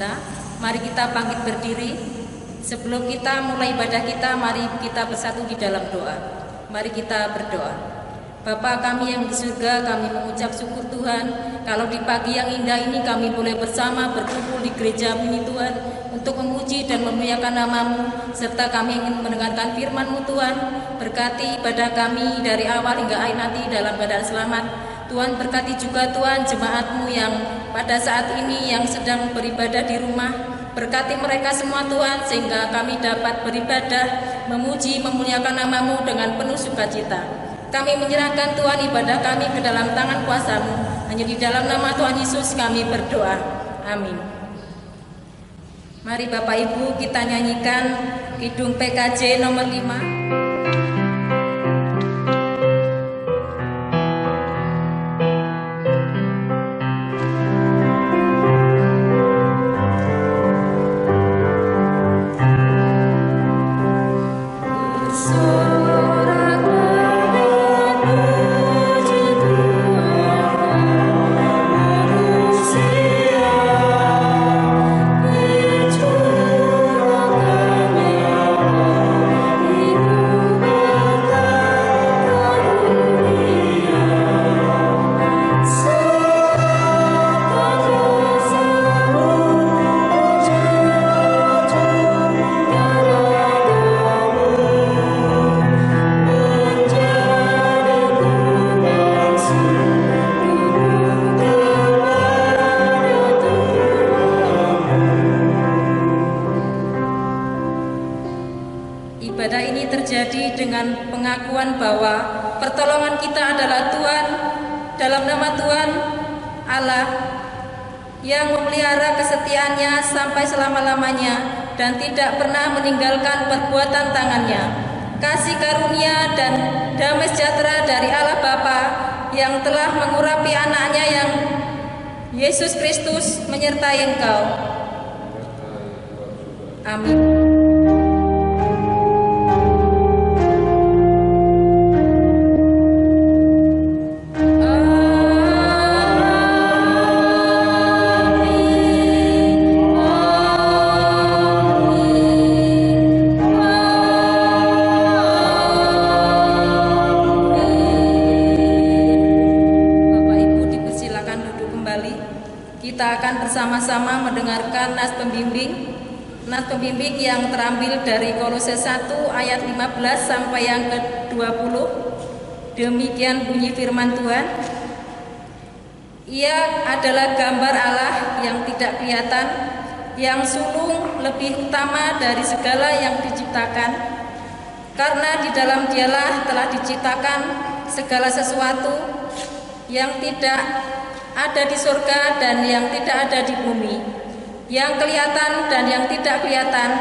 kita. Mari kita bangkit berdiri. Sebelum kita mulai ibadah kita, mari kita bersatu di dalam doa. Mari kita berdoa. Bapa kami yang di surga, kami mengucap syukur Tuhan, kalau di pagi yang indah ini kami boleh bersama berkumpul di gereja ini Tuhan, untuk memuji dan memuliakan nama-Mu, serta kami ingin mendengarkan firman-Mu Tuhan. Berkati ibadah kami dari awal hingga akhir nanti dalam keadaan selamat. Tuhan berkati juga Tuhan jemaat-Mu yang pada saat ini yang sedang beribadah di rumah. Berkati mereka semua Tuhan, sehingga kami dapat beribadah, memuji, memuliakan nama-Mu dengan penuh sukacita. Kami menyerahkan Tuhan ibadah kami ke dalam tangan kuasa-Mu. Hanya di dalam nama Tuhan Yesus kami berdoa. Amin. Mari Bapak Ibu kita nyanyikan Kidung PKJ nomor 5. Ibadah ini terjadi dengan pengakuan bahwa pertolongan kita adalah Tuhan, dalam nama Tuhan Allah yang memelihara kesetiaannya sampai selama-lamanya dan tidak pernah meninggalkan perbuatan tangannya. Kasih karunia dan damai sejahtera dari Allah Bapa yang telah mengurapi anaknya yang Yesus Kristus menyertai engkau. Amin. Kita akan bersama-sama mendengarkan nas pembimbing yang terambil dari Kolose 1 ayat 15 sampai yang ke-20. Demikian bunyi firman Tuhan. Ia adalah gambar Allah yang tidak kelihatan, yang sulung lebih utama dari segala yang diciptakan. Karena di dalam Dialah telah diciptakan segala sesuatu yang tidak ada di surga dan yang tidak ada di bumi, yang kelihatan dan yang tidak kelihatan,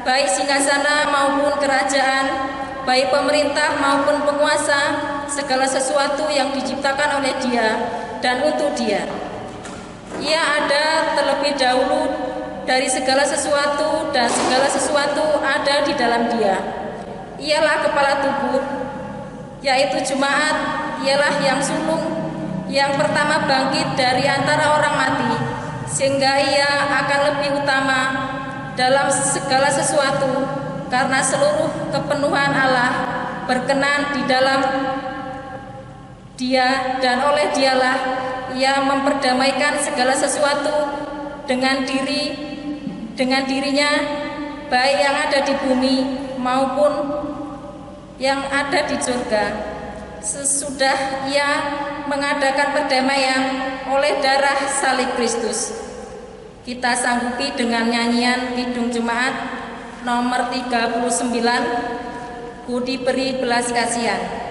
baik singgasana maupun kerajaan, baik pemerintah maupun penguasa, segala sesuatu yang diciptakan oleh Dia dan untuk Dia. Ia ada terlebih dahulu dari segala sesuatu dan segala sesuatu ada di dalam Dia. Ialah kepala tubuh, yaitu jemaat. Ialah yang sulung, yang pertama bangkit dari antara orang mati, sehingga ia akan lebih utama dalam segala sesuatu, karena seluruh kepenuhan Allah berkenan di dalam Dia, dan oleh Dialah ia memperdamaikan segala sesuatu dengan dirinya, baik yang ada di bumi maupun yang ada di surga. Sesudah ia mengadakan perdamaian oleh darah salib Kristus. Kita sanggupi dengan nyanyian Kidung Jemaat nomor 39, Ku diberi belas kasihan.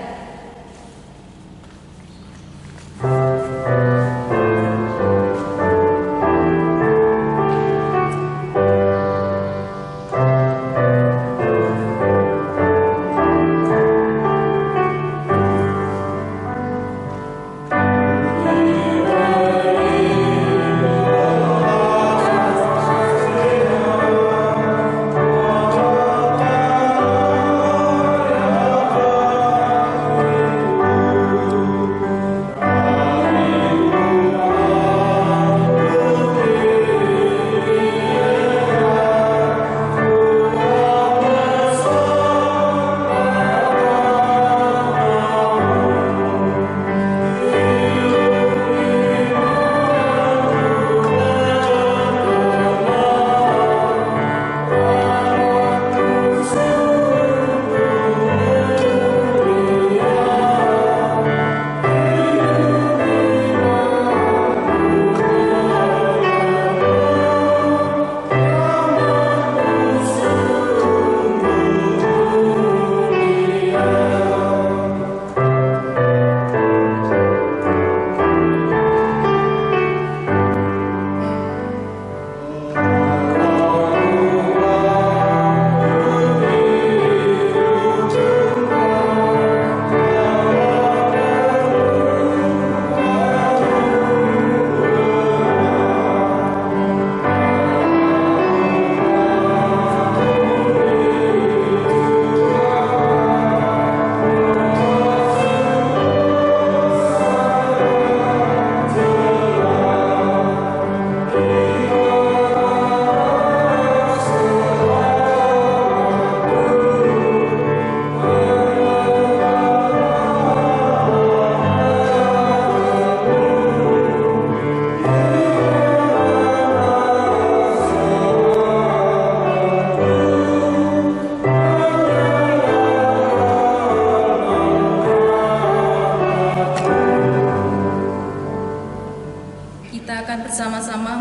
kita akan bersama-sama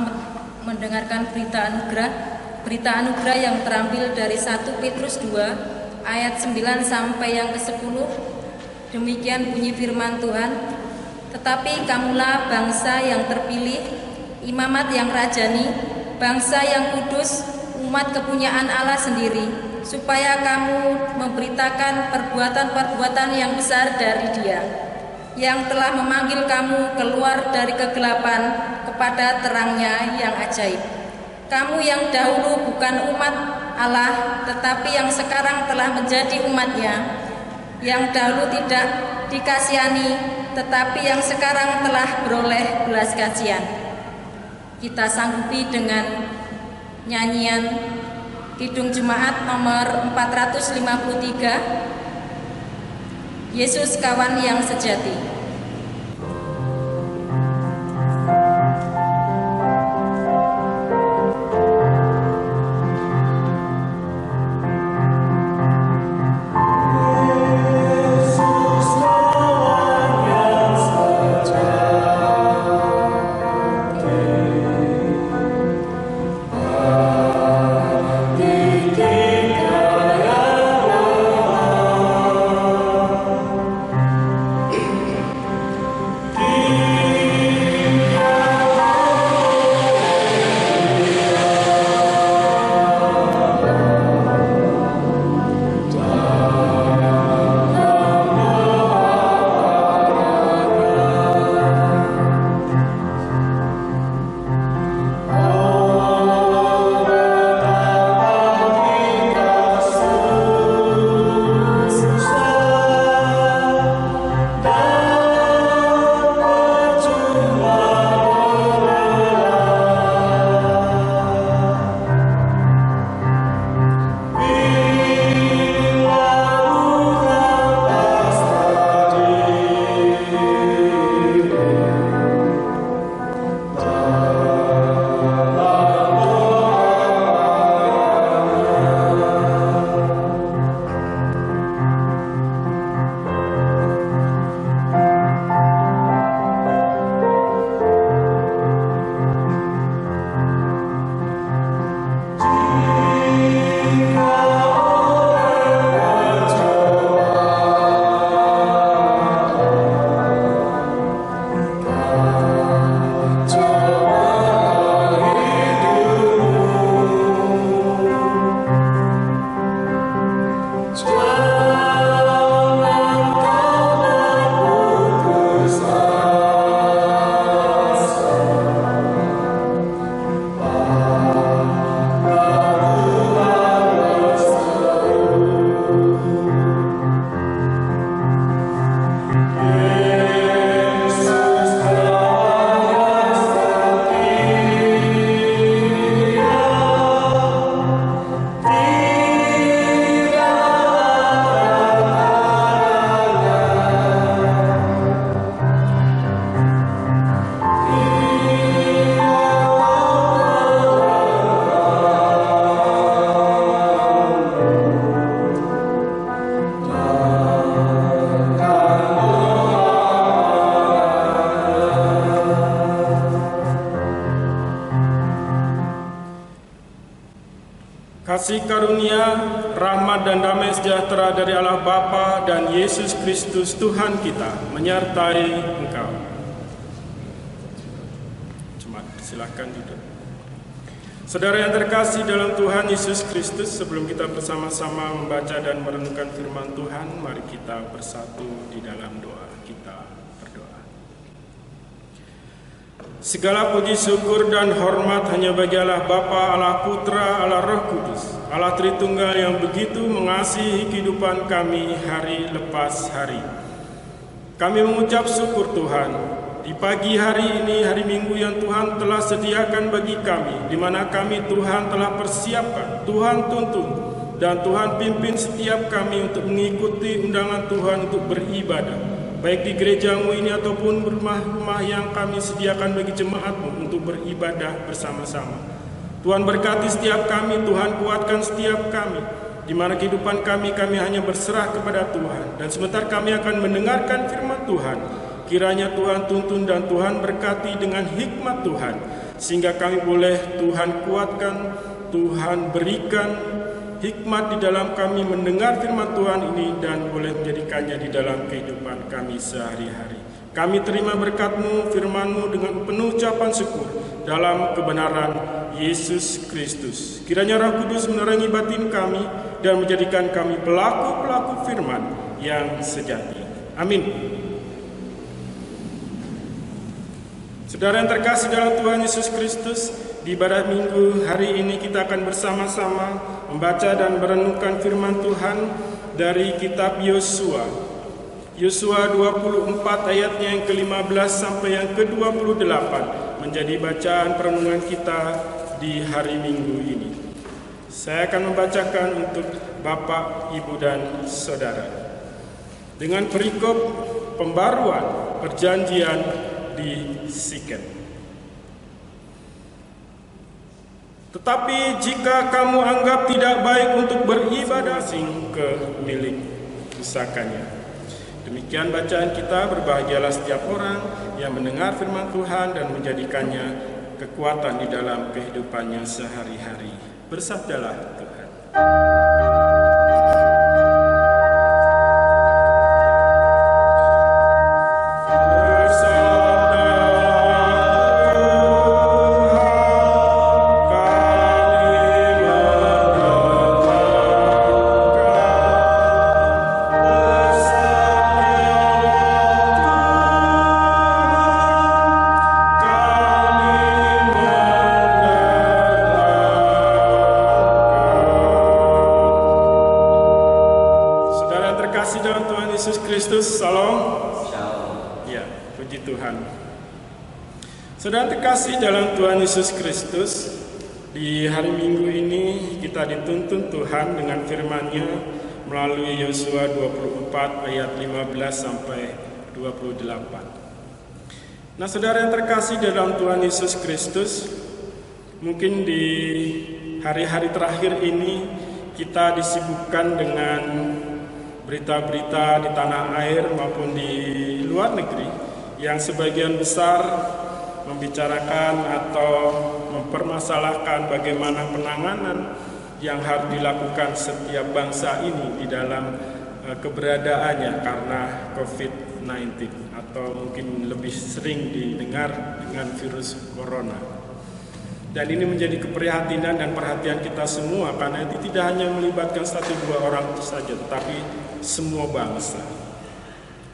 mendengarkan berita anugerah yang terambil dari 1 Petrus 2 ayat 9 sampai yang ke-10. Demikian bunyi firman Tuhan. Tetapi kamulah bangsa yang terpilih, imamat yang rajani, bangsa yang kudus, umat kepunyaan Allah sendiri, supaya kamu memberitakan perbuatan-perbuatan yang besar dari Dia, yang telah memanggil kamu keluar dari kegelapan kepada terangnya yang ajaib. Kamu yang dahulu bukan umat Allah, tetapi yang sekarang telah menjadi umat-Nya, yang dahulu tidak dikasihani, tetapi yang sekarang telah beroleh belas kasihan. Kita sanggupi dengan nyanyian Kidung Jemaat nomor 453, Yesus Kawan yang Sejati. Kasih karunia, rahmat dan damai sejahtera dari Allah Bapa dan Yesus Kristus Tuhan kita menyertai engkau. Jemaat, silakan duduk. Saudara yang terkasih dalam Tuhan Yesus Kristus, sebelum kita bersama-sama membaca dan merenungkan firman Tuhan, mari kita bersatu di dalam doa. Kita berdoa. Segala puji syukur dan hormat hanya bagi Allah Bapa, Allah Putra, Allah Roh Kudus, Allah Tritunggal yang begitu mengasihi kehidupan kami hari lepas hari. Kami mengucap syukur Tuhan, di pagi hari ini, hari Minggu yang Tuhan telah sediakan bagi kami, di mana kami Tuhan telah persiapkan, Tuhan tuntun, dan Tuhan pimpin setiap kami untuk mengikuti undangan Tuhan untuk beribadah, baik di gerejamu ini ataupun rumah-rumah yang kami sediakan bagi jemaatmu untuk beribadah bersama-sama. Tuhan berkati setiap kami, Tuhan kuatkan setiap kami, di mana kehidupan kami hanya berserah kepada Tuhan. Dan sebentar kami akan mendengarkan firman Tuhan, Kiranya Tuhan tuntun dan Tuhan berkati dengan hikmat Tuhan, sehingga kami boleh Tuhan kuatkan, Tuhan berikan hikmat di dalam kami mendengar firman Tuhan ini dan boleh menjadikannya di dalam kehidupan kami sehari-hari. Kami terima berkat-Mu, firman-Mu dengan penuh ucapan syukur dalam kebenaran Yesus Kristus. Kiranya Roh Kudus menerangi batin kami dan menjadikan kami pelaku-pelaku firman yang sejati. Amin. Saudara yang terkasih dalam Tuhan Yesus Kristus, di ibadah minggu hari ini kita akan bersama-sama membaca dan merenungkan firman Tuhan dari kitab Yosua. Yosua 24 ayatnya yang ke-15 sampai yang ke-28 menjadi bacaan perenungan kita di hari Minggu ini. Saya akan membacakan untuk Bapak, Ibu, dan Saudara. Dengan perikop pembaruan perjanjian di Sikem. Tetapi jika kamu anggap tidak baik untuk beribadah asing ke milik pusakanya. Demikian bacaan kita. Berbahagialah setiap orang yang mendengar firman Tuhan dan menjadikannya kekuatan di dalam kehidupannya sehari-hari. Bersabdalah Tuhan. Saudara terkasih dalam Tuhan Yesus Kristus, di hari Minggu ini kita dituntun Tuhan dengan firman-Nya melalui Yosua 24 ayat 15 sampai 28. Nah, saudara yang terkasih dalam Tuhan Yesus Kristus, mungkin di hari-hari terakhir ini kita disibukkan dengan berita-berita di tanah air maupun di luar negeri yang sebagian besar membicarakan atau mempermasalahkan bagaimana penanganan yang harus dilakukan setiap bangsa ini di dalam keberadaannya karena COVID-19 atau mungkin lebih sering didengar dengan virus corona. Dan ini menjadi keprihatinan dan perhatian kita semua karena itu tidak hanya melibatkan 1-2 orang saja tetapi semua bangsa.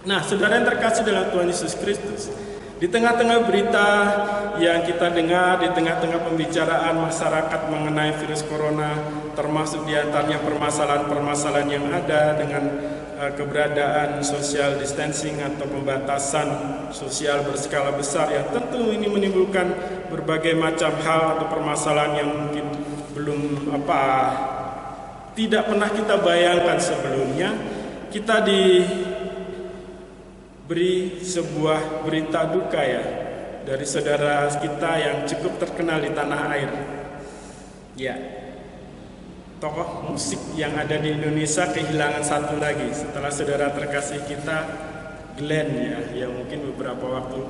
Nah, saudara yang terkasih dalam Tuhan Yesus Kristus, di tengah-tengah berita yang kita dengar, di tengah-tengah pembicaraan masyarakat mengenai virus corona, termasuk diantaranya permasalahan-permasalahan yang ada dengan keberadaan social distancing atau pembatasan sosial berskala besar, yang tentu ini menimbulkan berbagai macam hal atau permasalahan yang mungkin tidak pernah kita bayangkan sebelumnya. Kita beri sebuah berita duka ya dari saudara kita yang cukup terkenal di tanah air. Ya, tokoh musik yang ada di Indonesia kehilangan satu lagi setelah saudara terkasih kita Glenn ya, yang mungkin beberapa waktu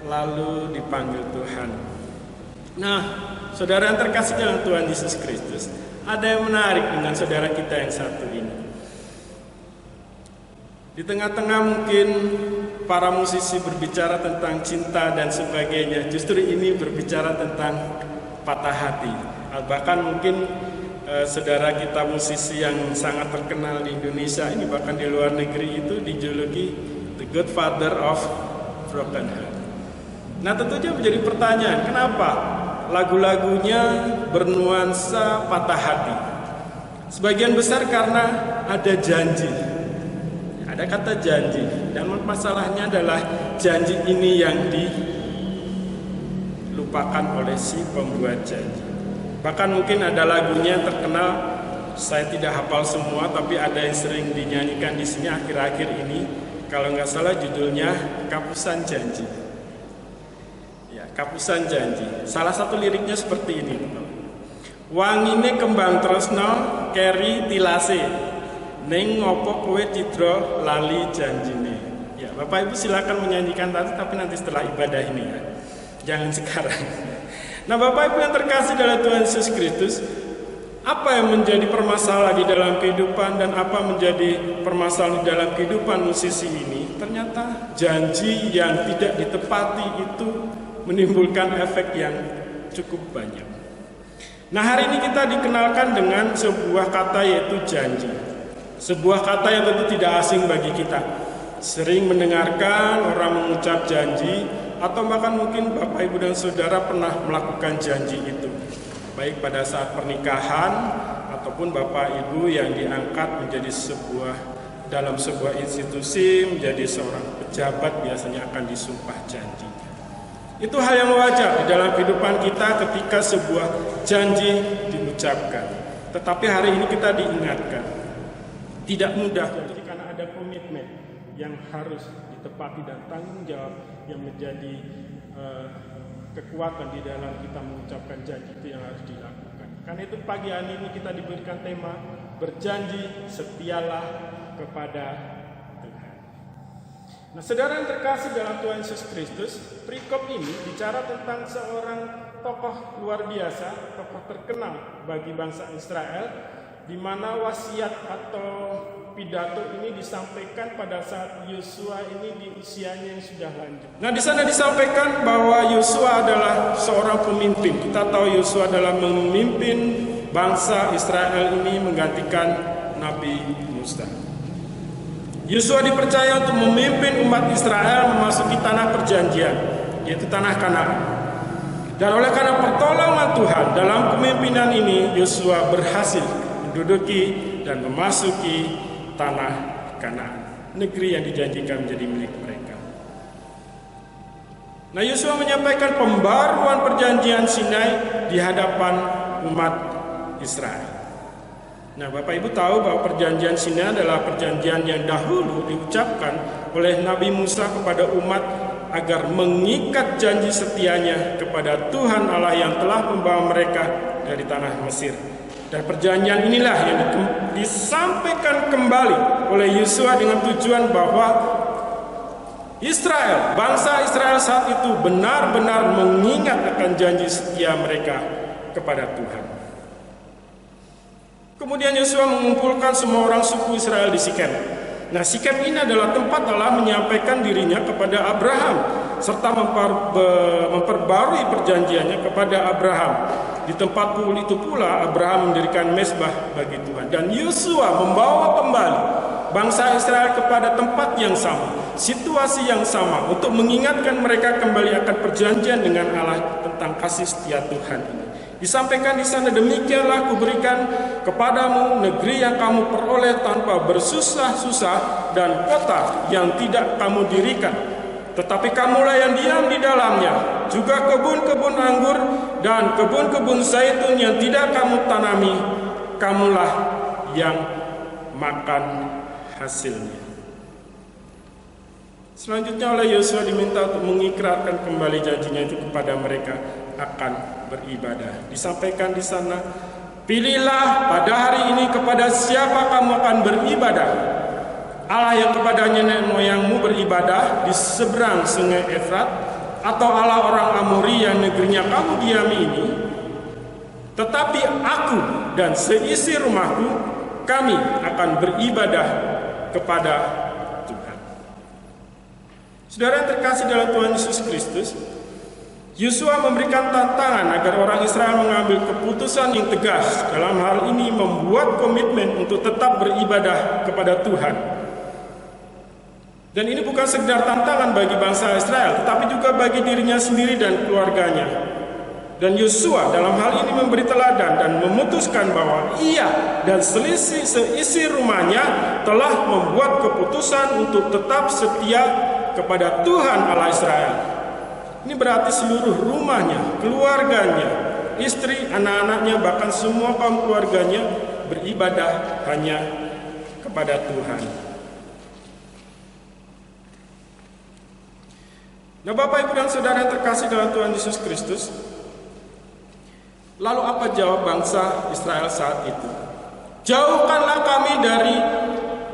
lalu dipanggil Tuhan. Nah, saudara yang terkasih dalam Tuhan Yesus Kristus, ada yang menarik dengan saudara kita yang satu ini. Di tengah-tengah mungkin para musisi berbicara tentang cinta dan sebagainya, justru ini berbicara tentang patah hati. Bahkan mungkin saudara kita musisi yang sangat terkenal di Indonesia ini, bahkan di luar negeri itu dijuluki The Godfather of Broken Heart. Nah, tentunya menjadi pertanyaan, kenapa lagu-lagunya bernuansa patah hati? Sebagian besar karena ada janji. Ada kata janji, dan masalahnya adalah janji ini yang dilupakan oleh si pembuat janji. Bahkan mungkin ada lagunya yang terkenal, saya tidak hafal semua, tapi ada yang sering dinyanyikan di sini akhir-akhir ini. Kalau nggak salah judulnya Kapusan Janji. Ya, Kapusan Janji. Salah satu liriknya seperti ini. Wangine kembang tresno keri tilase. Neng ngopo kowe cidra lali janjine. Ya, Bapak Ibu silakan menyanyikan tadi, tapi nanti setelah ibadah ini ya. Jangan sekarang. Nah, Bapak Ibu yang terkasih dalam Tuhan Yesus Kristus, apa yang menjadi permasalahan di dalam kehidupan dan apa menjadi permasalahan di dalam kehidupan musisi ini? Ternyata janji yang tidak ditepati itu menimbulkan efek yang cukup banyak. Nah, hari ini kita dikenalkan dengan sebuah kata, yaitu janji. Sebuah kata yang tentu tidak asing bagi kita. Sering mendengarkan orang mengucap janji, atau bahkan mungkin Bapak Ibu dan Saudara pernah melakukan janji itu, baik pada saat pernikahan ataupun Bapak Ibu yang diangkat menjadi dalam sebuah institusi, menjadi seorang pejabat, biasanya akan disumpah janji. Itu hal yang wajar di dalam kehidupan kita ketika sebuah janji diucapkan. Tetapi hari ini kita diingatkan, tidak mudah karena ada komitmen yang harus ditepati dan tanggung jawab yang menjadi kekuatan di dalam kita mengucapkan janji itu yang harus dilakukan. Karena itu pagi hari ini kita diberikan tema berjanji setialah kepada Tuhan. Nah, saudara yang terkasih dalam Tuhan Yesus Kristus, perikop ini bicara tentang seorang tokoh luar biasa, tokoh terkenal bagi bangsa Israel, di mana wasiat atau pidato ini disampaikan pada saat Yosua ini di usianya yang sudah lanjut. Nah, di sana disampaikan bahwa Yosua adalah seorang pemimpin. Kita tahu Yosua adalah memimpin bangsa Israel ini menggantikan Nabi Musa. Yosua dipercaya untuk memimpin umat Israel memasuki tanah perjanjian, yaitu tanah Kanaan. Dan oleh karena pertolongan Tuhan dalam kepemimpinan ini, Yosua berhasil menduduki dan memasuki tanah Kanaan, negeri yang dijanjikan menjadi milik mereka. Nah, Yosua menyampaikan pembaruan perjanjian Sinai di hadapan umat Israel. Nah, Bapak Ibu tahu bahwa perjanjian Sinai adalah perjanjian yang dahulu diucapkan oleh Nabi Musa kepada umat agar mengikat janji setianya kepada Tuhan Allah yang telah membawa mereka dari tanah Mesir. Dan perjanjian inilah yang disampaikan kembali oleh Yosua dengan tujuan bahwa Israel, bangsa Israel saat itu benar-benar mengingat akan janji setia mereka kepada Tuhan. Kemudian Yosua mengumpulkan semua orang suku Israel di Sikem. Nah, Sikem ini adalah tempat Allah menyampaikan dirinya kepada Abraham serta memperbarui perjanjiannya kepada Abraham. Di tempat itu pula Abraham mendirikan mezbah bagi Tuhan. Dan Yosua membawa kembali bangsa Israel kepada tempat yang sama, situasi yang sama, untuk mengingatkan mereka kembali akan perjanjian dengan Allah tentang kasih setia Tuhan ini. Disampaikan di sana, demikianlah kuberikan kepadamu negeri yang kamu peroleh tanpa bersusah-susah dan kota yang tidak kamu dirikan. Tetapi kamulah yang diam di dalamnya, juga kebun-kebun anggur dan kebun-kebun zaitun yang tidak kamu tanami, kamulah yang makan hasilnya. Selanjutnya oleh Yosua diminta untuk mengikrarkan kembali janjinya itu kepada mereka akan beribadah. Disampaikan di sana, pilihlah pada hari ini kepada siapa kamu akan beribadah. Allah yang kepadanya nenek moyangmu beribadah di seberang sungai Efrat, atau Allah orang Amori yang negerinya kamu diami ini. Tetapi aku dan seisi rumahku, kami akan beribadah kepada Tuhan. Saudara yang terkasih dalam Tuhan Yesus Kristus, Yosua memberikan tantangan agar orang Israel mengambil keputusan yang tegas, dalam hal ini membuat komitmen untuk tetap beribadah kepada Tuhan. Dan ini bukan sekedar tantangan bagi bangsa Israel, tetapi juga bagi dirinya sendiri dan keluarganya. Dan Yosua dalam hal ini memberi teladan dan memutuskan bahwa ia dan seisi rumahnya telah membuat keputusan untuk tetap setia kepada Tuhan Allah Israel. Ini berarti seluruh rumahnya, keluarganya, istri, anak-anaknya, bahkan semua kaum keluarganya beribadah hanya kepada Tuhan. Nah, Bapak, Ibu, dan Saudara yang terkasih dalam Tuhan Yesus Kristus, lalu apa jawab bangsa Israel saat itu? Jauhkanlah kami dari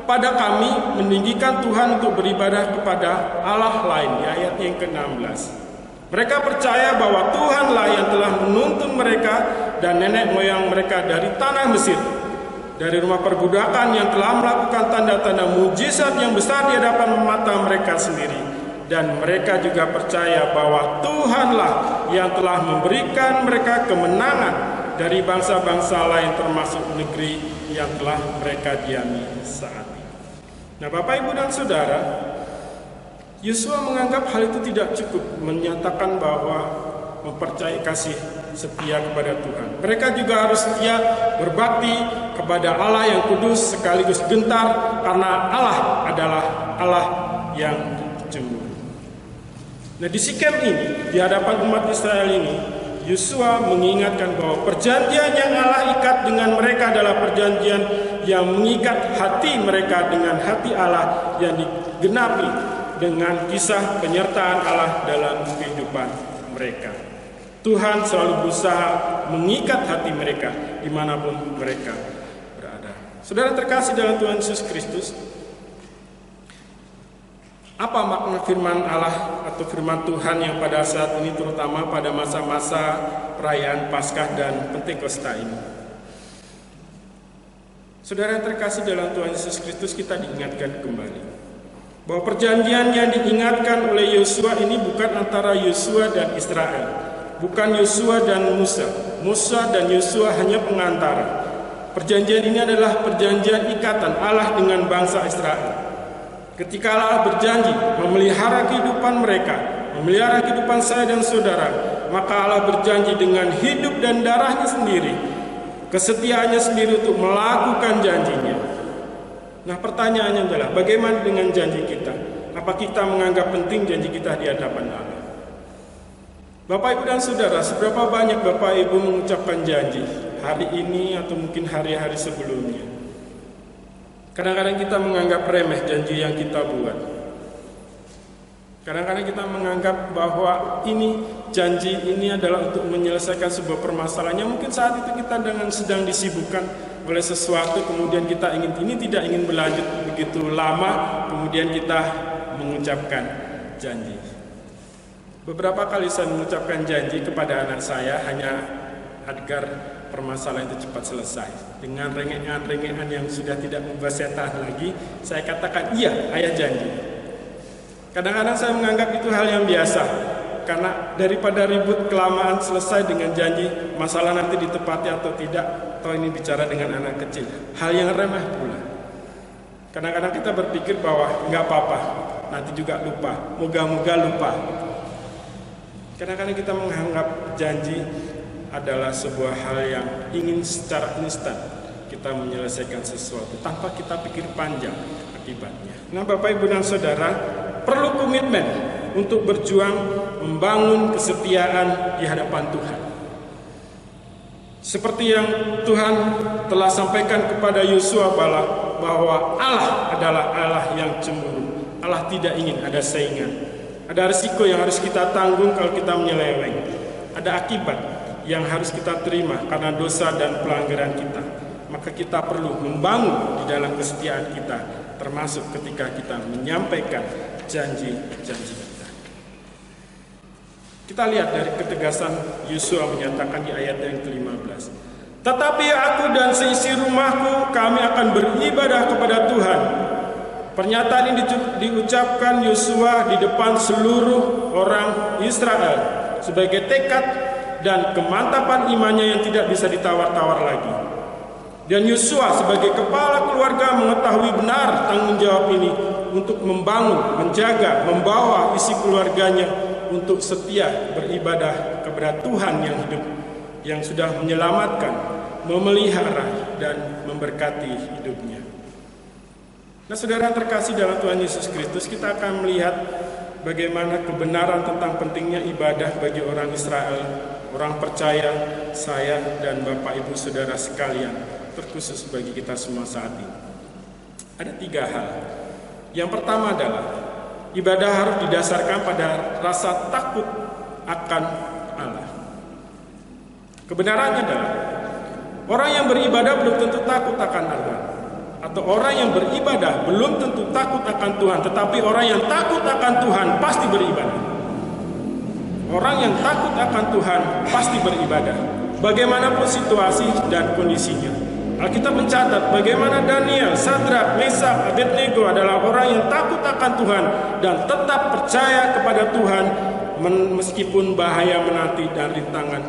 kepada kami meninggikan Tuhan untuk beribadah kepada Allah lain, di ayat yang ke-16. Mereka percaya bahwa Tuhanlah yang telah menuntun mereka dan nenek moyang mereka dari tanah Mesir, dari rumah perbudakan, yang telah melakukan tanda-tanda mujizat yang besar di hadapan mata mereka sendiri. Dan mereka juga percaya bahwa Tuhanlah yang telah memberikan mereka kemenangan dari bangsa-bangsa lain, termasuk negeri yang telah mereka diami saat ini. Nah, Bapak, Ibu, dan Saudara, Yosua menganggap hal itu tidak cukup menyatakan bahwa mempercayai kasih setia kepada Tuhan. Mereka juga harus setia berbakti kepada Allah yang kudus sekaligus gentar, karena Allah adalah Allah yang cemburu. Nah, di Sikem ini, di hadapan umat Israel ini, Yosua mengingatkan bahwa perjanjian yang Allah ikat dengan mereka adalah perjanjian yang mengikat hati mereka dengan hati Allah, yang digenapi dengan kisah penyertaan Allah dalam kehidupan mereka. Tuhan selalu berusaha mengikat hati mereka dimanapun mereka berada. Saudara terkasih dalam Tuhan Yesus Kristus, apa makna firman Allah atau firman Tuhan yang pada saat ini, terutama pada masa-masa perayaan Paskah dan Pentakosta ini? Saudara yang terkasih dalam Tuhan Yesus Kristus, kita diingatkan kembali bahwa perjanjian yang diingatkan oleh Yosua ini bukan antara Yosua dan Israel, bukan Yosua dan Musa. Musa dan Yosua hanya pengantara. Perjanjian ini adalah perjanjian ikatan Allah dengan bangsa Israel. Ketika Allah berjanji memelihara kehidupan mereka, memelihara kehidupan saya dan saudara, maka Allah berjanji dengan hidup dan darahnya sendiri, kesetiaannya sendiri untuk melakukan janjinya. Nah, pertanyaannya adalah, bagaimana dengan janji kita? Apa kita menganggap penting janji kita di hadapan Allah? Bapak, Ibu, dan Saudara, seberapa banyak Bapak Ibu mengucapkan janji hari ini atau mungkin hari-hari sebelumnya? Kadang-kadang kita menganggap remeh janji yang kita buat. Kadang-kadang kita menganggap bahwa ini janji ini adalah untuk menyelesaikan sebuah permasalahan yang mungkin saat itu kita sedang disibukkan oleh sesuatu, kemudian kita tidak ingin berlanjut begitu lama, kemudian kita mengucapkan janji. Beberapa kali saya mengucapkan janji kepada anak saya hanya agar permasalahan itu cepat selesai. Dengan rengengan-rengengan yang sudah tidak membuat saya tahan lagi, saya katakan, iya, ayah janji. Kadang-kadang saya menganggap itu hal yang biasa, karena daripada ribut kelamaan selesai dengan janji, masalah nanti ditepati atau tidak, atau ini bicara dengan anak kecil, hal yang remeh pula. Kadang-kadang kita berpikir bahwa nggak apa-apa, nanti juga lupa, moga-moga lupa. Kadang-kadang kita menganggap janji adalah sebuah hal yang ingin secara instan kita menyelesaikan sesuatu tanpa kita pikir panjang akibatnya. Nah, Bapak, Ibu, dan Saudara, perlu komitmen untuk berjuang membangun kesetiaan di hadapan Tuhan. Seperti yang Tuhan telah sampaikan kepada Yosua bahwa Allah adalah Allah yang cemburu. Allah tidak ingin ada saingan. Ada risiko yang harus kita tanggung kalau kita menyeleweng. Ada akibat yang harus kita terima karena dosa dan pelanggaran kita. Maka kita perlu membangun di dalam kesetiaan kita, termasuk ketika kita menyampaikan janji-janji kita. Kita lihat dari ketegasan Yosua menyatakan di ayat yang ke-15. Tetapi aku dan seisi rumahku, kami akan beribadah kepada Tuhan. Pernyataan ini diucapkan Yosua di depan seluruh orang Israel sebagai tekad dan kemantapan imannya yang tidak bisa ditawar-tawar lagi. Dan Yosua sebagai kepala keluarga mengetahui benar tanggung jawab ini untuk membangun, menjaga, membawa isi keluarganya untuk setia beribadah kepada Tuhan yang hidup, yang sudah menyelamatkan, memelihara, dan memberkati hidupnya. Nah, saudara terkasih dalam Tuhan Yesus Kristus, kita akan melihat bagaimana kebenaran tentang pentingnya ibadah bagi orang Israel, orang percaya, saya dan Bapak Ibu Saudara sekalian, terkhusus bagi kita semua saat ini. Ada 3 hal. Yang pertama adalah ibadah harus didasarkan pada rasa takut akan Allah. Kebenarannya adalah orang yang beribadah belum tentu takut akan Allah. atau orang yang beribadah belum tentu takut akan Tuhan, tetapi orang yang takut akan Tuhan pasti beribadah. Orang yang takut akan Tuhan pasti beribadah, bagaimanapun situasi dan kondisinya. Alkitab mencatat bagaimana Daniel, Sadrak, Mesak, Abednego adalah orang yang takut akan Tuhan dan tetap percaya kepada Tuhan meskipun bahaya menanti dan rintangan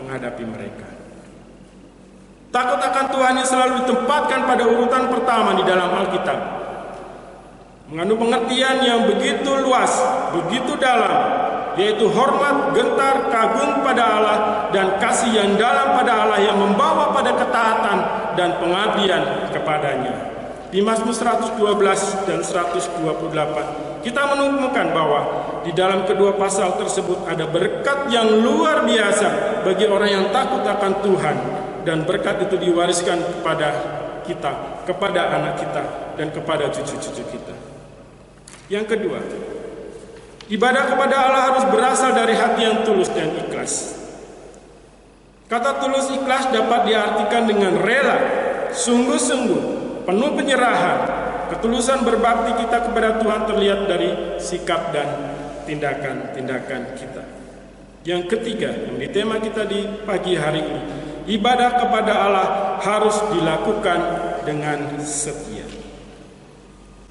menghadapi mereka. Takut akan Tuhan yang selalu ditempatkan pada urutan pertama di dalam Alkitab, mengandung pengertian yang begitu luas, begitu dalam, yaitu hormat, gentar, kagum pada Allah, dan kasih yang dalam pada Allah yang membawa pada ketaatan dan pengabdian kepadanya. Di Mazmur 112 dan 128 kita menemukan bahwa di dalam kedua pasal tersebut ada berkat yang luar biasa bagi orang yang takut akan Tuhan, dan berkat itu diwariskan kepada kita, kepada anak kita, dan kepada cucu-cucu kita. Yang kedua, ibadah kepada Allah harus berasal dari hati yang tulus dan ikhlas. Kata tulus ikhlas dapat diartikan dengan rela, sungguh-sungguh, penuh penyerahan. Ketulusan berbakti kita kepada Tuhan terlihat dari sikap dan tindakan-tindakan kita. Yang ketiga, yang di tema kita di pagi hari ini, ibadah kepada Allah harus dilakukan dengan setia.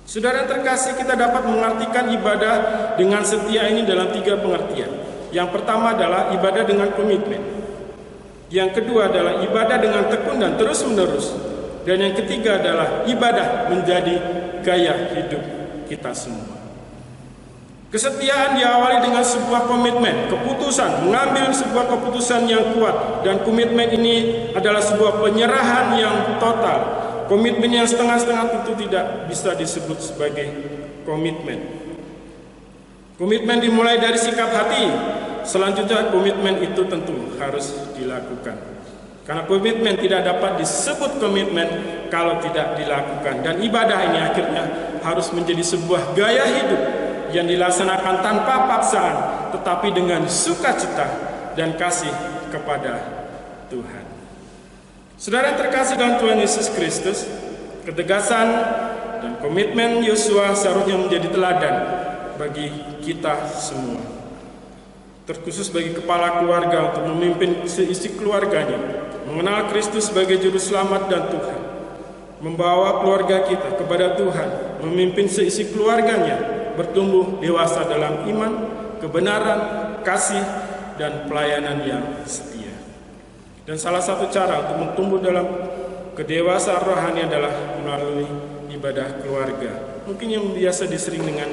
Saudara terkasih, kita dapat mengartikan ibadah dengan setia ini dalam 3 pengertian. Yang pertama adalah ibadah dengan komitmen. Yang kedua adalah ibadah dengan tekun dan terus-menerus. Dan yang ketiga adalah ibadah menjadi gaya hidup kita semua. Kesetiaan diawali dengan sebuah komitmen, keputusan, mengambil sebuah keputusan yang kuat. Dan komitmen ini adalah sebuah penyerahan yang total. Komitmen yang setengah-setengah tentu tidak bisa disebut sebagai komitmen. Komitmen dimulai dari sikap hati. Selanjutnya komitmen itu tentu harus dilakukan. Karena komitmen tidak dapat disebut komitmen kalau tidak dilakukan. Dan ibadah ini akhirnya harus menjadi sebuah gaya hidup yang dilaksanakan tanpa paksaan, tetapi dengan sukacita dan kasih kepada Tuhan. Saudara yang terkasih dalam Tuhan Yesus Kristus, ketegasan dan komitmen Yosua seharusnya menjadi teladan bagi kita semua. Terkhusus bagi kepala keluarga untuk memimpin seisi keluarganya, mengenal Kristus sebagai juru selamat dan Tuhan, membawa keluarga kita kepada Tuhan, memimpin seisi keluarganya bertumbuh dewasa dalam iman, kebenaran, kasih, dan pelayanan yang setia. Dan salah satu cara untuk bertumbuh dalam kedewasaan rohani adalah melalui ibadah keluarga. Mungkin yang biasa disering dengan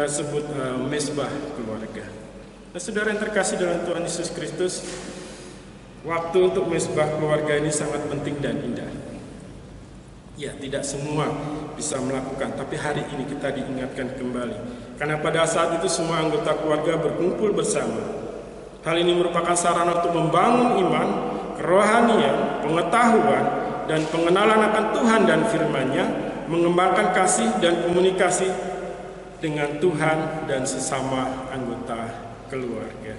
sebut mesbah keluarga. Nah, saudara yang terkasih dalam Tuhan Yesus Kristus, waktu untuk mesbah keluarga ini sangat penting dan indah. Ya, tidak semua bisa melakukan, tapi hari ini kita diingatkan kembali. Karena pada saat itu semua anggota keluarga berkumpul bersama. Hal ini merupakan sarana untuk membangun iman, kerohanian, pengetahuan, dan pengenalan akan Tuhan dan firman-Nya, mengembangkan kasih dan komunikasi dengan Tuhan dan sesama anggota keluarga.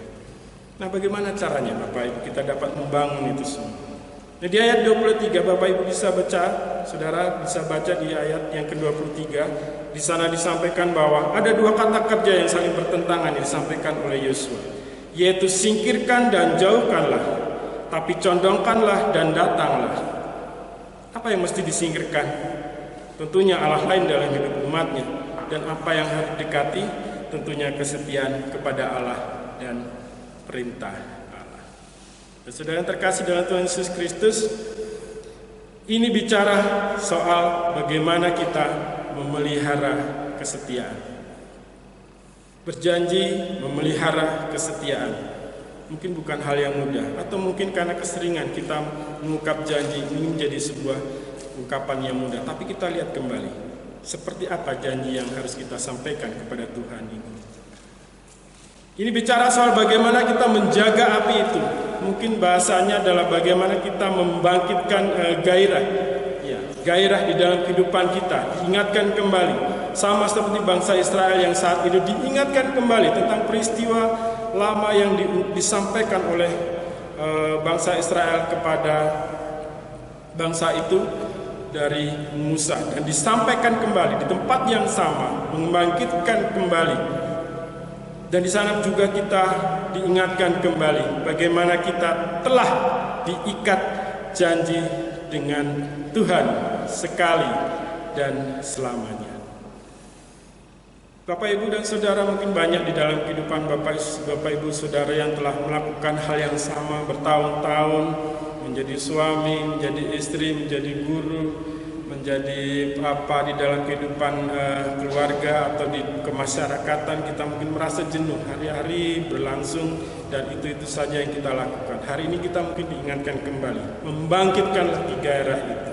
Nah, bagaimana caranya Bapak Ibu kita dapat membangun itu semua? Nah, di ayat 23 Bapak Ibu bisa baca, Saudara bisa baca di ayat yang ke-23. Di sana disampaikan bahwa ada 2 kata kerja yang saling bertentangan yang disampaikan oleh Yosua, yaitu singkirkan dan jauhkanlah, tapi condongkanlah dan datanglah. Apa yang mesti disingkirkan? Tentunya Allah lain dalam hidup umatnya. Dan apa yang harus didekati? Tentunya kesetiaan kepada Allah dan perintah Allah. Dan saudara yang terkasih dalam Tuhan Yesus Kristus, ini bicara soal bagaimana kita memelihara kesetiaan. Berjanji memelihara kesetiaan mungkin bukan hal yang mudah, atau mungkin karena keseringan kita mengungkap janji ini menjadi sebuah ungkapan yang mudah. Tapi kita lihat kembali, seperti apa janji yang harus kita sampaikan kepada Tuhan ini. Ini bicara soal bagaimana kita menjaga api itu. Mungkin bahasanya adalah bagaimana kita membangkitkan gairah. Ya, gairah di dalam kehidupan kita, diingatkan kembali. Sama seperti bangsa Israel yang saat itu diingatkan kembali tentang peristiwa lama yang disampaikan oleh bangsa Israel kepada bangsa itu. dari Musa dan disampaikan kembali di tempat yang sama, membangkitkan kembali. Dan di sana juga kita diingatkan kembali bagaimana kita telah diikat janji dengan Tuhan sekali dan selamanya. Bapak, Ibu, dan Saudara, mungkin banyak di dalam kehidupan Bapak, Ibu, Saudara yang telah melakukan hal yang sama bertahun-tahun, menjadi suami, menjadi istri, menjadi guru, menjadi apa di dalam kehidupan keluarga atau di kemasyarakatan. Kita mungkin merasa jenuh, hari-hari berlangsung dan itu saja yang kita lakukan. Hari ini kita mungkin diingatkan kembali, membangkitkan lagi gairah itu.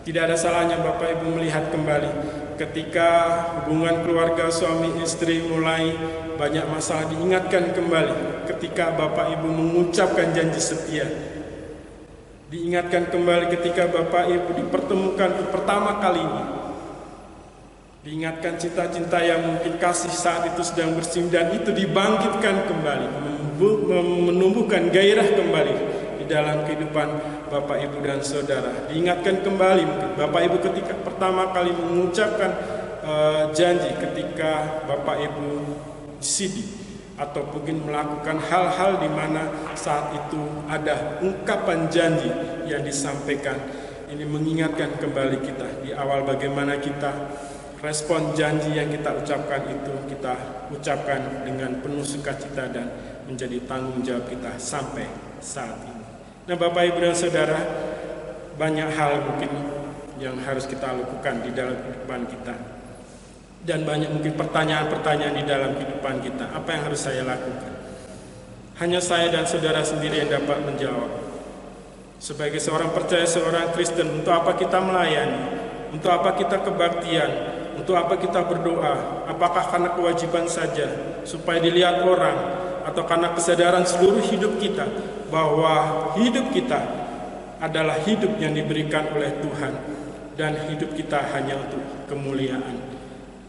Tidak ada salahnya Bapak Ibu melihat kembali ketika hubungan keluarga suami istri mulai banyak masalah, diingatkan kembali ketika Bapak Ibu mengucapkan janji setia. Diingatkan kembali ketika Bapak Ibu dipertemukan untuk pertama kalinya. Diingatkan cinta-cinta yang mungkin kasih saat itu sedang bersimpan, dan itu dibangkitkan kembali, menumbuhkan gairah kembali di dalam kehidupan Bapak Ibu dan Saudara. Diingatkan kembali Bapak Ibu ketika pertama kali mengucapkan janji, ketika Bapak Ibu sidih atau mungkin melakukan hal-hal di mana saat itu ada ungkapan janji yang disampaikan. Ini mengingatkan kembali kita di awal bagaimana kita respon janji yang kita ucapkan itu, kita ucapkan dengan penuh sukacita dan menjadi tanggung jawab kita sampai saat ini. Nah, Bapak Ibu dan Saudara, banyak hal mungkin yang harus kita lakukan di dalam kehidupan kita. Dan banyak mungkin pertanyaan-pertanyaan di dalam kehidupan kita. Apa yang harus saya lakukan? Hanya saya dan saudara sendiri yang dapat menjawab. Sebagai seorang percaya, seorang Kristen, untuk apa kita melayani? Untuk apa kita kebaktian? Untuk apa kita berdoa? Apakah karena kewajiban saja supaya dilihat orang, atau karena kesadaran seluruh hidup kita bahwa hidup kita adalah hidup yang diberikan oleh Tuhan, dan hidup kita hanya untuk kemuliaan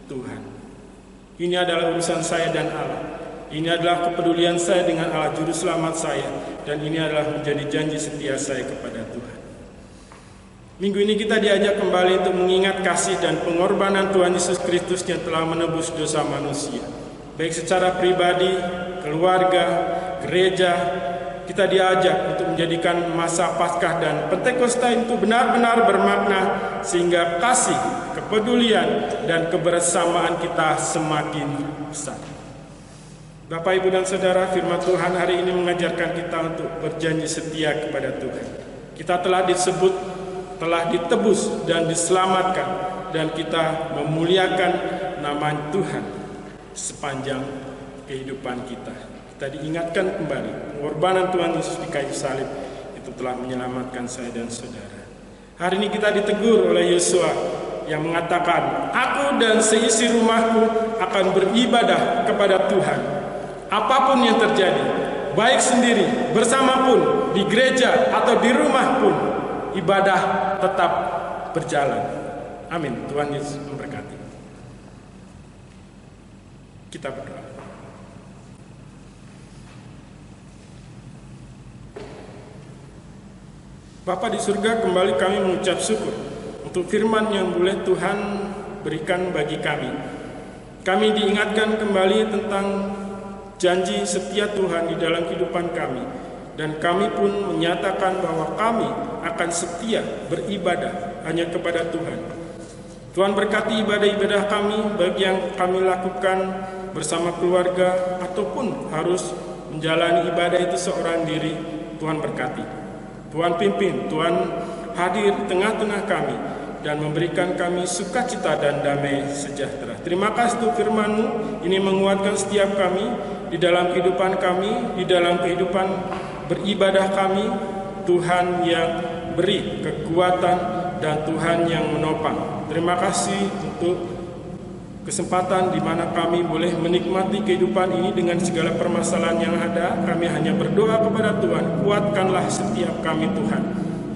Tuhan. Ini adalah urusan saya dan Allah. Ini adalah kepedulian saya dengan Allah Juru Selamat saya, dan ini adalah menjadi janji setia saya kepada Tuhan. Minggu ini kita diajak kembali untuk mengingat kasih dan pengorbanan Tuhan Yesus Kristus yang telah menebus dosa manusia. Baik secara pribadi, keluarga, gereja, kita diajak untuk menjadikan masa Paskah dan Pentakosta itu benar-benar bermakna, sehingga kasih, kepedulian, dan kebersamaan kita semakin besar. Bapak, Ibu, dan Saudara, firman Tuhan hari ini mengajarkan kita untuk berjanji setia kepada Tuhan. Kita telah disebut, telah ditebus dan diselamatkan, dan kita memuliakan nama Tuhan sepanjang kehidupan kita. Kita diingatkan kembali, pengorbanan Tuhan Yesus di kayu salib itu telah menyelamatkan saya dan saudara. Hari ini kita ditegur oleh Yosua yang mengatakan, "Aku dan seisi rumahku akan beribadah kepada Tuhan. Apapun yang terjadi, baik sendiri, bersama pun, di gereja atau di rumah pun, ibadah tetap berjalan." Amin. Tuhan Yesus memberkati. Kita berdoa. Bapa di surga, kembali kami mengucap syukur untuk firman yang boleh Tuhan berikan bagi kami. Kami diingatkan kembali tentang janji setia Tuhan di dalam kehidupan kami, dan kami pun menyatakan bahwa kami akan setia beribadah hanya kepada Tuhan. Tuhan berkati ibadah-ibadah kami, baik yang kami lakukan bersama keluarga ataupun harus menjalani ibadah itu seorang diri. Tuhan berkati. Tuhan pimpin, Tuhan hadir di tengah-tengah kami dan memberikan kami sukacita dan damai sejahtera. Terima kasih untuk firman-Mu, ini menguatkan setiap kami di dalam kehidupan kami, di dalam kehidupan beribadah kami. Tuhan yang beri kekuatan dan Tuhan yang menopang. Terima kasih untuk kesempatan di mana kami boleh menikmati kehidupan ini dengan segala permasalahan yang ada. Kami hanya berdoa kepada Tuhan, kuatkanlah setiap kami Tuhan.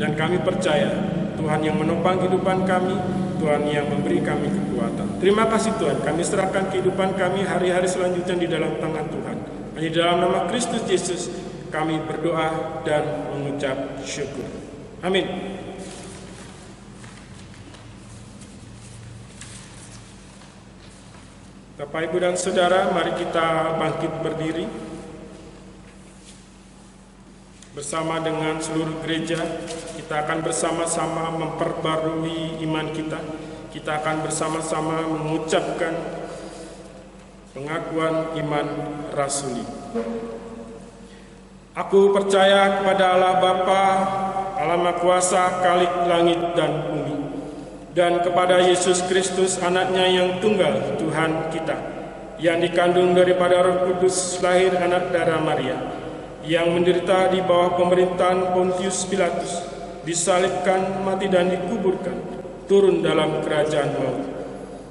Dan kami percaya Tuhan yang menopang kehidupan kami, Tuhan yang memberi kami kekuatan. Terima kasih Tuhan, kami serahkan kehidupan kami hari-hari selanjutnya di dalam tangan Tuhan. Hanya dalam nama Kristus Yesus kami berdoa dan mengucap syukur. Amin. Bapak, Ibu, dan Saudara, mari kita bangkit berdiri. Bersama dengan seluruh gereja, kita akan bersama-sama memperbarui iman kita. Kita akan bersama-sama mengucapkan pengakuan iman rasuli. Aku percaya kepada Allah Bapa, Allah Maha Kuasa, Khalik langit dan bumi, dan kepada Yesus Kristus, anaknya yang tunggal, Tuhan kita, yang dikandung daripada Roh Kudus, lahir anak darah Maria, yang menderita di bawah pemerintahan Pontius Pilatus, disalibkan, mati dan dikuburkan, turun dalam kerajaan maut.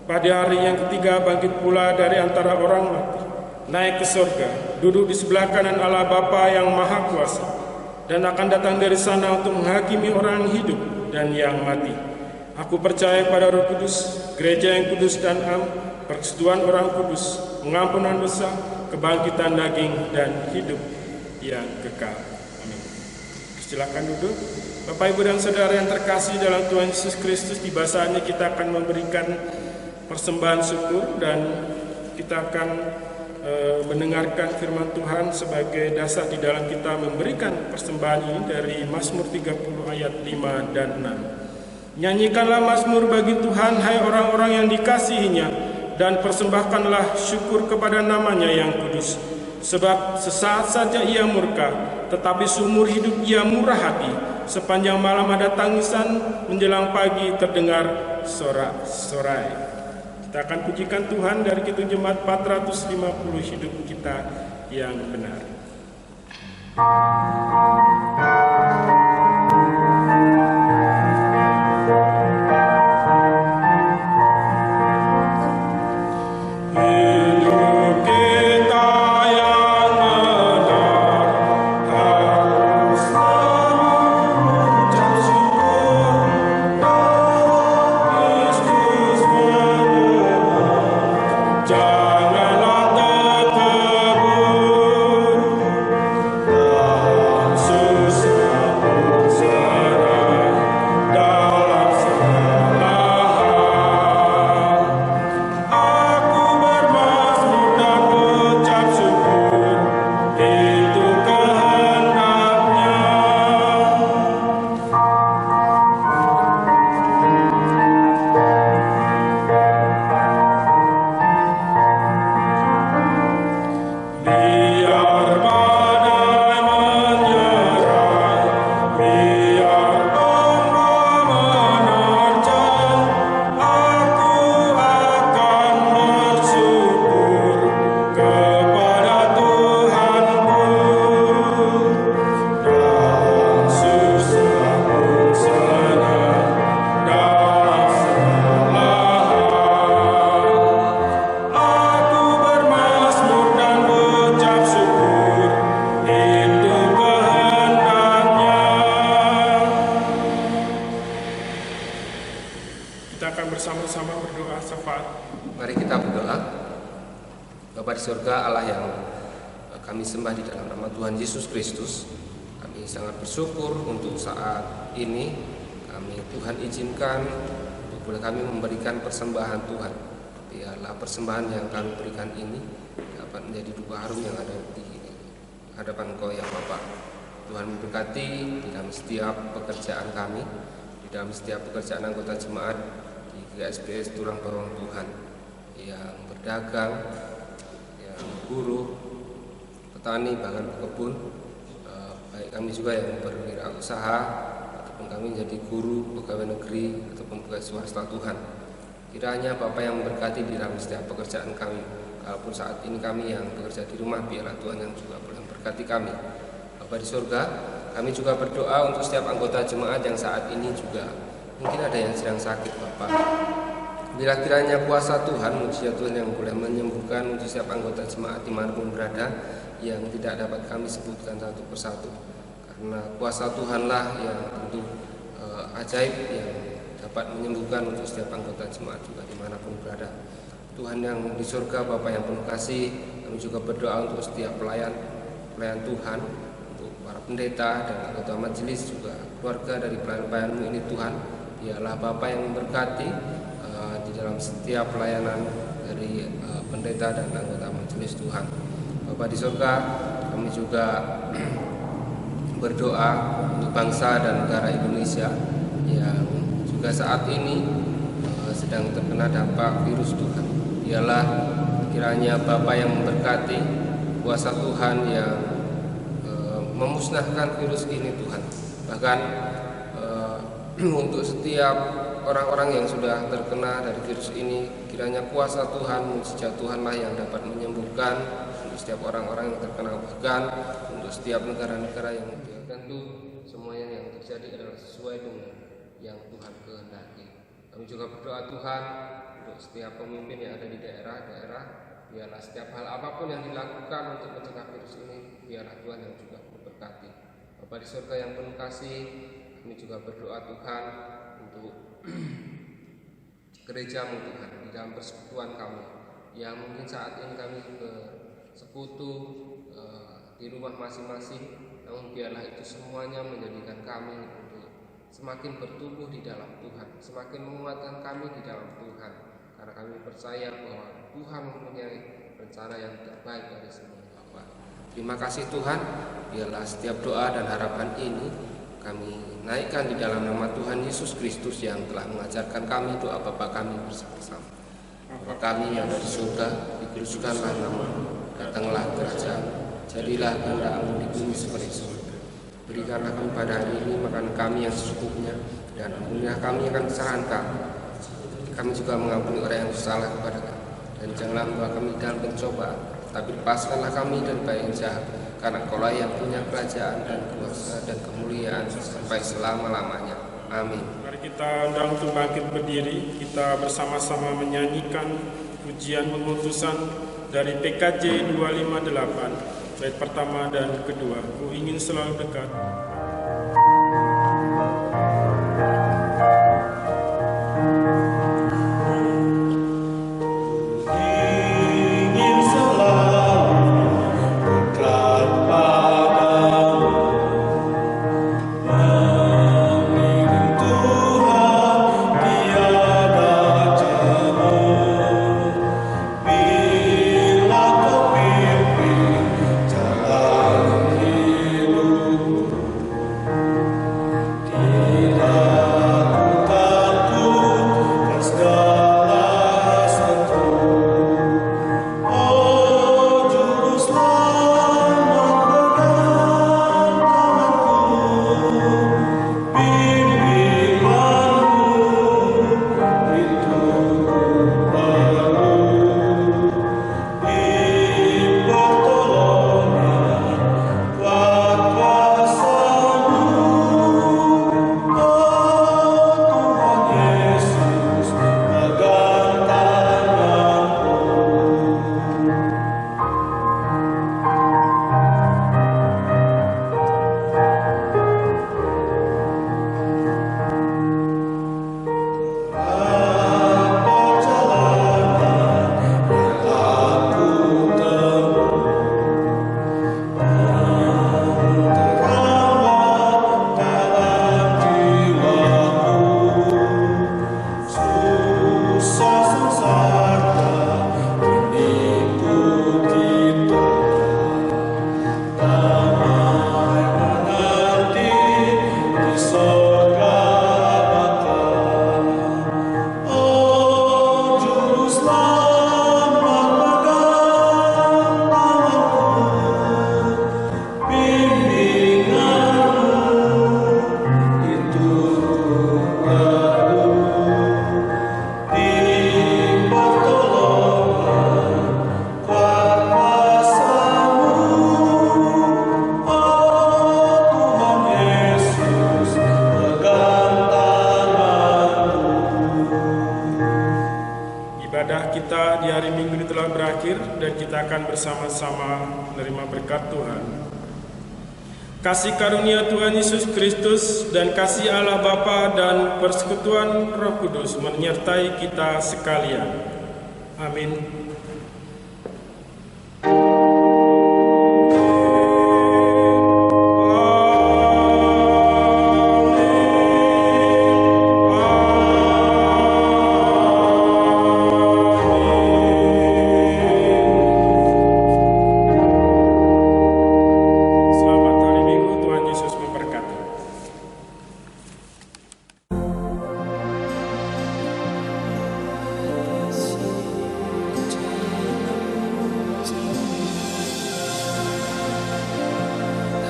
Pada hari yang ketiga bangkit pula dari antara orang mati, naik ke surga, duduk di sebelah kanan Allah Bapa yang Maha Kuasa, dan akan datang dari sana untuk menghakimi orang hidup dan yang mati. Aku percaya pada Roh Kudus, gereja yang kudus dan am, persekutuan orang kudus, pengampunan dosa, kebangkitan daging, dan hidup yang kekal. Amin. Silakan duduk. Bapak, Ibu, dan Saudara yang terkasih dalam Tuhan Yesus Kristus, tiba saatnya kita akan memberikan persembahan syukur, dan kita akan mendengarkan firman Tuhan sebagai dasar di dalam kita memberikan persembahan ini dari Mazmur 30 ayat 5 dan 6. Nyanyikanlah mazmur bagi Tuhan, hai orang-orang yang dikasihinya, dan persembahkanlah syukur kepada namanya yang kudus. Sebab sesaat saja ia murka, tetapi seumur hidup ia murah hati. Sepanjang malam ada tangisan, menjelang pagi terdengar sorak-sorai. Kita akan pujikan Tuhan dari Kidung Jemaat 450, hidup kita yang benar. Yesus Kristus, kami sangat bersyukur untuk saat ini kami Tuhan izinkan untuk boleh kami memberikan persembahan Tuhan. Biarlah persembahan yang kami berikan ini dapat menjadi duka harum yang ada di hadapan Engkau ya Bapa. Tuhan memberkati di dalam setiap pekerjaan kami, di dalam setiap pekerjaan anggota jemaat di GKSBS Tulang Bawang Tuhan, yang berdagang, yang buruh, petani, bahkan pekebun, baik kami juga yang berwirausaha, ataupun kami menjadi guru, pegawai negeri, ataupun pegawai swasta Tuhan. Kiranya Bapa yang memberkati di dalam setiap pekerjaan kami. Kalaupun saat ini kami yang bekerja di rumah, biarlah Tuhan yang juga boleh memberkati kami. Bapa di surga, kami juga berdoa untuk setiap anggota jemaat yang saat ini juga mungkin ada yang sedang sakit Bapa. Bila kiranya kuasa Tuhan, mujizat Tuhan yang boleh menyembuhkan untuk setiap anggota jemaat dimanapun berada, yang tidak dapat kami sebutkan satu persatu, karena kuasa Tuhanlah yang tentu ajaib yang dapat menyembuhkan untuk setiap anggota jemaat juga dimanapun berada. Tuhan yang di surga, Bapa yang penuh kasih, kami juga berdoa untuk setiap pelayan Tuhan, untuk para pendeta dan anggota majelis, juga keluarga dari pelayan-pelayan-Mu ini Tuhan. Biarlah Bapa yang memberkati di dalam setiap pelayanan dari pendeta dan anggota majelis Tuhan. Bapa di surga, kami juga berdoa untuk bangsa dan negara Indonesia yang juga saat ini sedang terkena dampak virus Tuhan. Biarlah kiranya Bapa yang memberkati, kuasa Tuhan yang memusnahkan virus ini Tuhan. Bahkan untuk setiap orang-orang yang sudah terkena dari virus ini, kiranya kuasa Tuhan, mujizat Tuhanlah yang dapat menyembuhkan untuk setiap orang-orang yang terkena, bahkan untuk setiap negara-negara yang tentu semuanya yang terjadi adalah sesuai dengan yang Tuhan kehendaki. Kami juga berdoa Tuhan untuk setiap pemimpin yang ada di daerah-daerah, biarlah setiap hal apapun yang dilakukan untuk mencegah virus ini, biarlah Tuhan yang juga memberkati. Bapa di surga yang penuh kasih, kami juga berdoa Tuhan untuk gereja-Mu Tuhan, di dalam persekutuan kami yang mungkin saat ini kami bersekutu di rumah masing-masing, namun biarlah itu semuanya menjadikan kami untuk semakin bertumbuh di dalam Tuhan, semakin menguatkan kami di dalam Tuhan, karena kami percaya bahwa Tuhan mempunyai rencana yang terbaik dari semuanya. Bapa, terima kasih Tuhan, biarlah setiap doa dan harapan ini kami naikkan di dalam nama Tuhan Yesus Kristus yang telah mengajarkan kami doa Bapa kami bersama-sama. Bapa kami yang dari surga, dikuduskanlah nama-Mu, datanglah kerajaan, jadilah kehendak-Mu di bumi seperti surga. Berikanlah kami pada hari ini makanan kami yang secukupnya, dan ampunilah kami akan kesalahan kami. Kami juga mengampuni orang yang bersalah kepada kami, dan janganlah membawa kami dalam pencobaan, tapi lepaskanlah kami dari yang jahat. Karena Kaulah yang punya kerajaan dan kuasa dan kemuliaan sampai selama-lamanya. Amin. Mari kita undang untuk bangkit berdiri. Kita bersama-sama menyanyikan pujian pengutusan dari PKJ 258, bait pertama dan kedua. Ku ingin selalu dekat. Bersama-sama menerima berkat Tuhan. Kasih karunia Tuhan Yesus Kristus dan kasih Allah Bapa dan persekutuan Roh Kudus menyertai kita sekalian. Amin.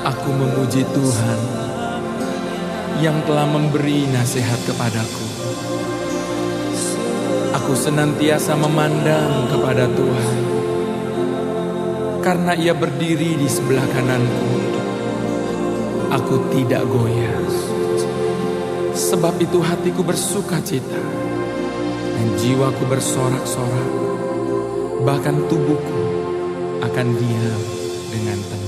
Aku memuji Tuhan yang telah memberi nasihat kepadaku. Aku senantiasa memandang kepada Tuhan, karena Ia berdiri di sebelah kananku. Aku tidak goyah. Sebab itu hatiku bersuka cita dan jiwaku bersorak-sorak. Bahkan tubuhku akan diam dengan tenang.